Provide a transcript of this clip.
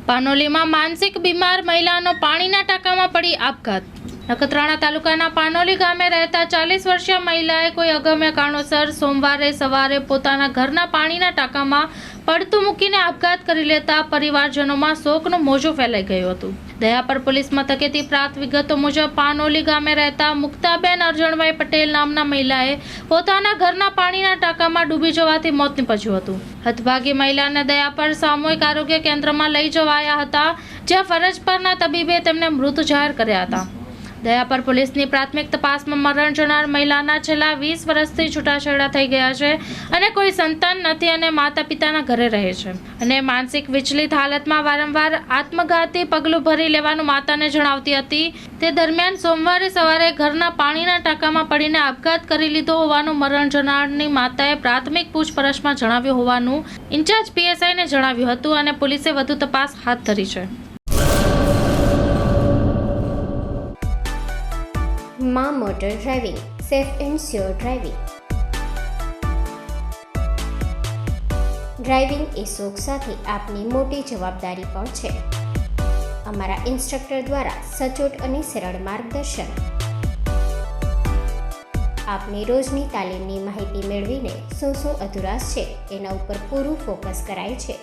પાનોલીમાં માનસિક બીમાર મહિલાનો પાણીના ટાંકામાં પડી આપઘાત. નખત્રાણા તાલુકાના પાનોલી ગામે રહેતા 40 વર્ષીય મહિલાએ કોઈ અગમ્ય કારણોસર સોમવારે સવારે પોતાના ઘરના પાણીના ટાંકામાં પડતું મૂકીને આપઘાત કરી લેતા પરિવારજનોમાં શોકનું મોજું ફેલાઈ ગયું હતું. દયાપર પોલીસ મથકેથી પ્રાપ્ત વિગતો મુજબ પાનોલી ગામે રહેતા મુક્તાબેન અરજણભાઈ પટેલ નામના મહિલાએ પોતાના ઘરના પાણીના ટાંકામાં ડૂબી જવાથી મોત નીપજ્યું હતું. હતભાગી મહિલાને દયાપર સામૂહિક આરોગ્ય કેન્દ્રમાં લઈ જવાયા હતા, જ્યાં ફરજ પરના તબીબે તેમને મૃત જાહેર કર્યા હતા. દયાપર પોલીસની પ્રાથમિક તપાસમાં મરણ જનાર મહિલાના છેલ્લા 20 વર્ષથી છૂટાછેડા થઈ ગયા છે અને કોઈ સંતાન નથી અને માતા પિતાના ઘરે રહે છે અને માનસિક વિચલિત હાલતમાં વારંવાર આત્મઘાતી પગલું ભરી લેવાનું માતાને જણાવતી હતી. તે દરમિયાન સોમવારે સવારે ઘરના પાણીના ટાંકામાં પડીને આપઘાત કરી લીધો હોવાનું મરણ જનારની માતાએ પ્રાથમિક પૂછપરછમાં જણાવ્યું હોવાનું ઇન્ચાર્જ પીએસઆઈને જણાવ્યું હતું અને પોલીસે વધુ તપાસ હાથ ધરી છે. માં motor driving, safe and sure driving. Driving એ શોખ સાથે આપની મોટી જવાબદારી પણ છે. અમારા ઇન્સ્ટ્રક્ટર દ્વારા સચોટ અને સરળ માર્ગદર્શન. આપની રોજની તાલીમની માહિતી મેળવીને શું અધુરાશ છે એના ઉપર પૂરું ફોકસ કરાય છે.